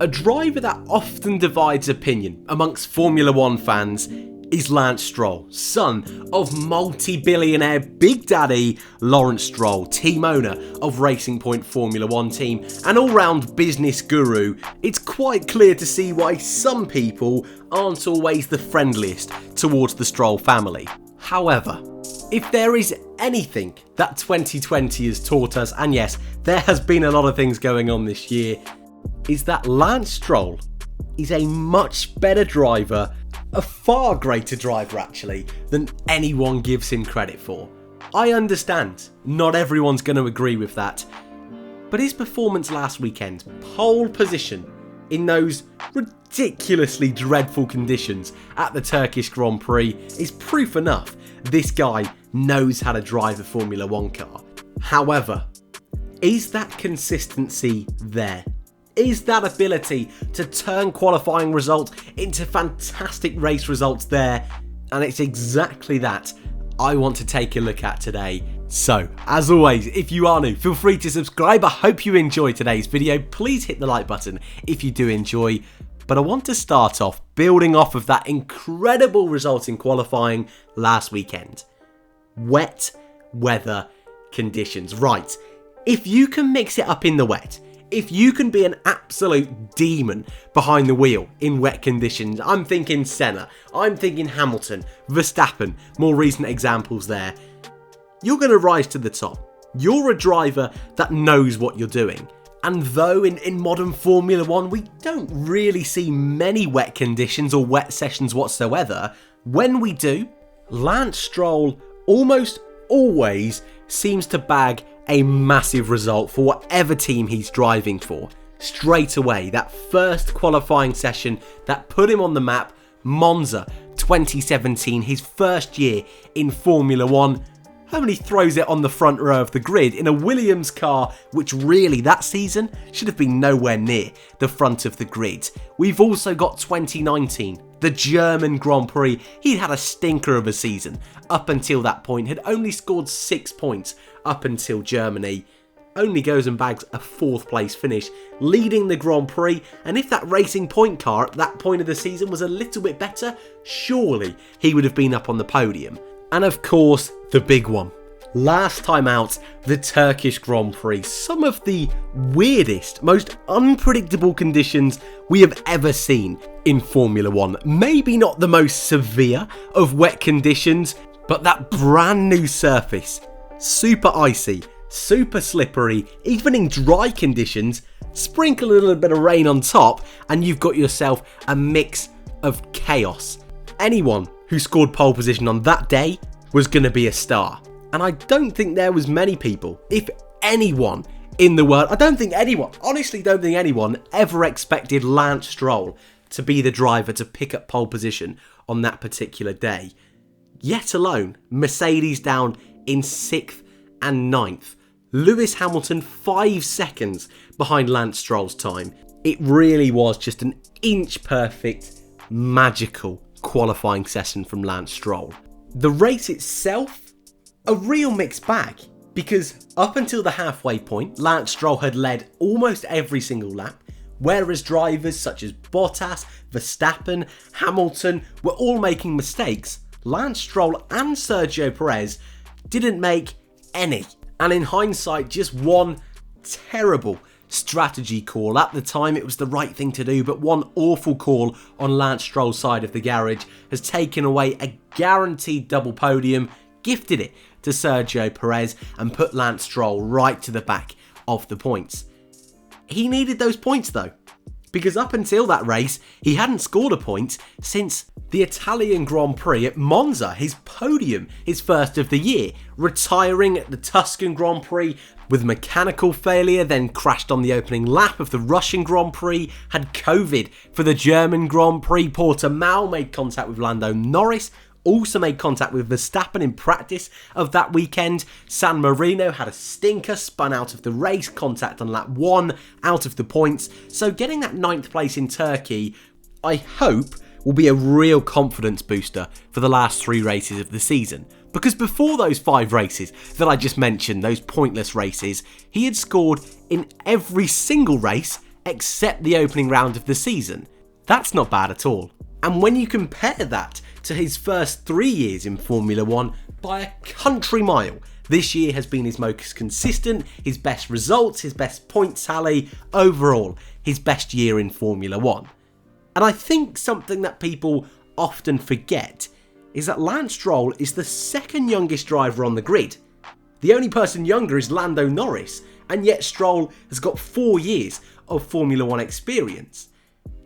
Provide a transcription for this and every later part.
A driver that often divides opinion amongst Formula One fans is Lance Stroll, son of multi-billionaire Big Daddy Lawrence Stroll, team owner of Racing Point Formula One team, and all-round business guru. It's quite clear to see why some people aren't always the friendliest towards the Stroll family. However, if there is anything that 2020 has taught us, and yes, there has been a lot of things going on this year, is that Lance Stroll is a much better driver, a far greater driver actually, than anyone gives him credit for. I understand, not everyone's going to agree with that, but his performance last weekend, pole position in those ridiculously dreadful conditions at the Turkish Grand Prix, is proof enough this guy knows how to drive a Formula One car. However, is that consistency there? Is that ability to turn qualifying results into fantastic race results there? And it's exactly that I want to take a look at today. So, as always, if you are new, feel free to subscribe. I hope you enjoyed today's video. Please hit the like button if you do enjoy. But I want to start off building off of that incredible result in qualifying last weekend. Wet weather conditions. Right, if you can mix it up in the wet, if you can be an absolute demon behind the wheel in wet conditions, I'm thinking Senna, I'm thinking Hamilton, Verstappen, more recent examples there, you're going to rise to the top. You're a driver that knows what you're doing. And though in modern Formula One we don't really see many wet conditions or wet sessions whatsoever, when we do, Lance Stroll almost always seems to bag a massive result for whatever team he's driving for. Straight away, that first qualifying session that put him on the map, Monza 2017, his first year in Formula One, only throws it on the front row of the grid in a Williams car, which really that season should have been nowhere near the front of the grid. We've also got 2019, the German Grand Prix. He'd had a stinker of a season up until that point, had only scored 6 points up until Germany. Only goes and bags a 4th place finish, leading the Grand Prix, and if that Racing Point car at that point of the season was a little bit better, surely he would have been up on the podium. And of course, the big one. Last time out, the Turkish Grand Prix. Some of the weirdest, most unpredictable conditions we have ever seen in Formula One. Maybe not the most severe of wet conditions, but that brand new surface. Super icy, super slippery, even in dry conditions. Sprinkle a little bit of rain on top, and you've got yourself a mix of chaos. Anyone who scored pole position on that day was going to be a star. And I don't think there was many people, if anyone in the world, honestly don't think anyone ever expected Lance Stroll to be the driver to pick up pole position on that particular day. Yet alone, Mercedes down in 6th and 9th. Lewis Hamilton 5 seconds behind Lance Stroll's time. It really was just an inch perfect, magical qualifying session from Lance Stroll. The race itself, a real mixed bag, because up until the halfway point, Lance Stroll had led almost every single lap, whereas drivers such as Bottas, Verstappen, Hamilton were all making mistakes. Lance Stroll and Sergio Perez didn't make any, and in hindsight, just one terrible strategy call. At the time it was the right thing to do, but one awful call on Lance Stroll's side of the garage has taken away a guaranteed double podium, gifted it to Sergio Perez, and put Lance Stroll right to the back of the points. He needed those points though, because up until that race he hadn't scored a point since the Italian Grand Prix at Monza, his podium, his first of the year, retiring at the Tuscan Grand Prix with mechanical failure, then crashed on the opening lap of the Russian Grand Prix, had COVID for the German Grand Prix. Portimao made contact with Lando Norris, also made contact with Verstappen in practice of that weekend. San Marino had a stinker, spun out of the race, contact on lap 1, out of the points. So getting that 9th place in Turkey, I hope, will be a real confidence booster for the last 3 races of the season. Because before those 5 races that I just mentioned, those pointless races, he had scored in every single race except the opening round of the season. That's not bad at all. And when you compare that to his first 3 years in Formula 1 by a country mile, this year has been his most consistent, his best results, his best point tally, overall, his best year in Formula 1. And I think something that people often forget is that Lance Stroll is the second youngest driver on the grid. The only person younger is Lando Norris, and yet Stroll has got 4 years of Formula 1 experience.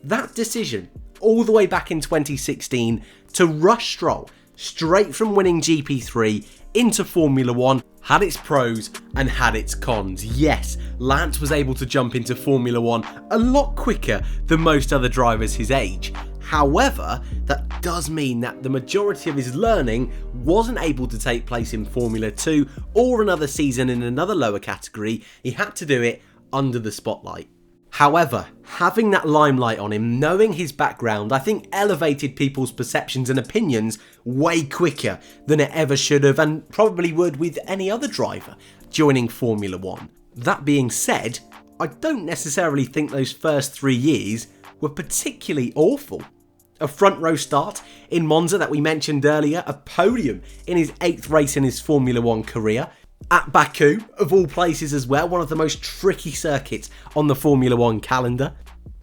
That decision, all the way back in 2016, to rush Stroll straight from winning GP3 into Formula 1 had its pros and had its cons. Yes, Lance was able to jump into Formula 1 a lot quicker than most other drivers his age. However, that does mean that the majority of his learning wasn't able to take place in Formula 2 or another season in another lower category. He had to do it under the spotlight. However, having that limelight on him, knowing his background, I think elevated people's perceptions and opinions way quicker than it ever should have, and probably would with any other driver joining Formula 1. That being said, I don't necessarily think those first 3 years were particularly awful. A front row start in Monza that we mentioned earlier, a podium in his 8th race in his Formula 1 career, at Baku, of all places as well, one of the most tricky circuits on the Formula 1 calendar.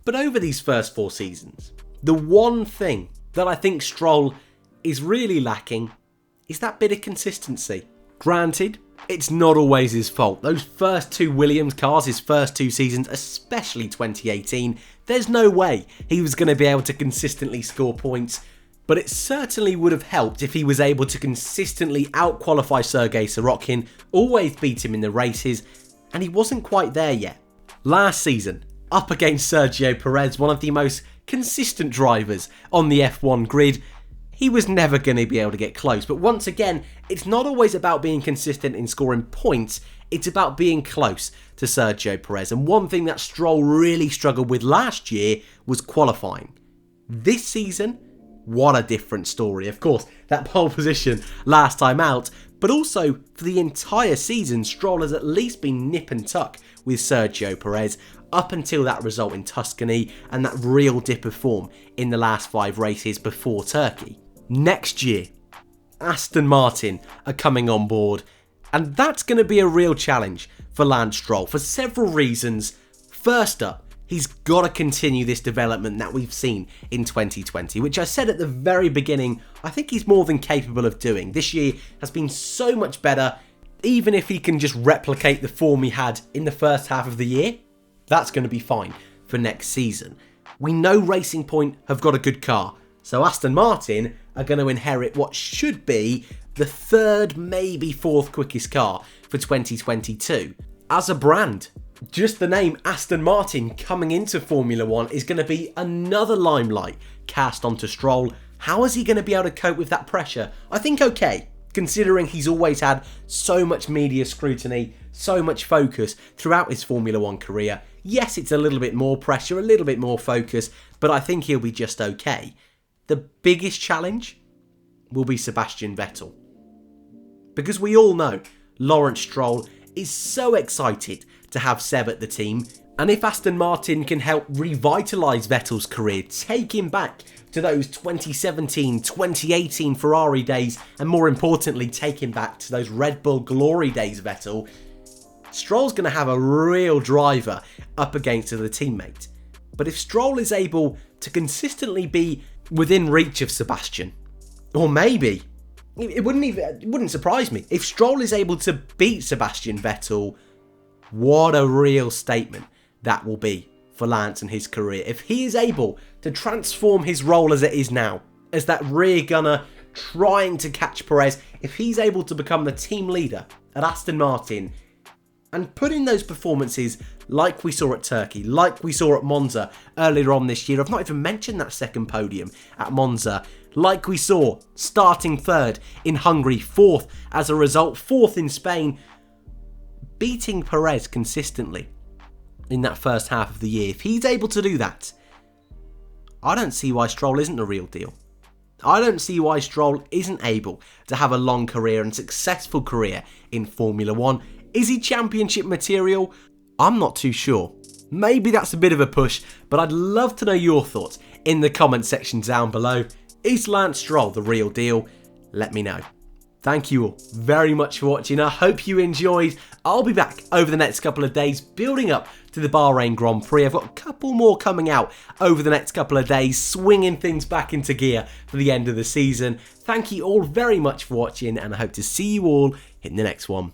But over these first 4 seasons, the one thing that I think Stroll is really lacking is that bit of consistency. Granted, it's not always his fault. Those first 2 Williams cars, his first 2 seasons, especially 2018, there's no way he was going to be able to consistently score points. But it certainly would have helped if he was able to consistently out-qualify Sergei Sorokin, always beat him in the races, and he wasn't quite there yet. Last season, up against Sergio Perez, one of the most consistent drivers on the F1 grid, he was never going to be able to get close. But once again, it's not always about being consistent in scoring points, it's about being close to Sergio Perez. And one thing that Stroll really struggled with last year was qualifying. This season, what a different story. Of course, that pole position last time out, but also for the entire season, Stroll has at least been nip and tuck with Sergio Perez up until that result in Tuscany and that real dip of form in the last 5 races before Turkey. Next year, Aston Martin are coming on board, and that's going to be a real challenge for Lance Stroll for several reasons. First up, he's got to continue this development that we've seen in 2020, which I said at the very beginning, I think he's more than capable of doing. This year has been so much better, even if he can just replicate the form he had in the first half of the year, that's going to be fine for next season. We know Racing Point have got a good car, so Aston Martin are going to inherit what should be the 3rd, maybe 4th quickest car for 2022. As a brand, just the name Aston Martin coming into Formula 1 is going to be another limelight cast onto Stroll. How is he going to be able to cope with that pressure? I think okay, considering he's always had so much media scrutiny, so much focus throughout his Formula 1 career. Yes, it's a little bit more pressure, a little bit more focus, but I think he'll be just okay. The biggest challenge will be Sebastian Vettel. Because we all know Lawrence Stroll is so excited to have Seb at the team, and if Aston Martin can help revitalise Vettel's career, take him back to those 2017, 2018 Ferrari days, and more importantly, take him back to those Red Bull glory days, Vettel, Stroll's going to have a real driver up against the teammate. But if Stroll is able to consistently be within reach of Sebastian, or maybe, it wouldn't surprise me, if Stroll is able to beat Sebastian Vettel, what a real statement that will be for Lance and his career. If he is able to transform his role as it is now, as that rear gunner trying to catch Perez, if he's able to become the team leader at Aston Martin and put in those performances like we saw at Turkey, like we saw at Monza earlier on this year, I've not even mentioned that second podium at Monza, like we saw starting 3rd in Hungary, 4th as a result, 4th in Spain, beating Perez consistently in that first half of the year. If he's able to do that, I don't see why Stroll isn't the real deal. I don't see why Stroll isn't able to have a long career and successful career in Formula 1. Is he championship material? I'm not too sure. Maybe that's a bit of a push, but I'd love to know your thoughts in the comment section down below. Is Lance Stroll the real deal? Let me know. Thank you all very much for watching. I hope you enjoyed. I'll be back over the next couple of days building up to the Bahrain Grand Prix. I've got a couple more coming out over the next couple of days, swinging things back into gear for the end of the season. Thank you all very much for watching, and I hope to see you all in the next one.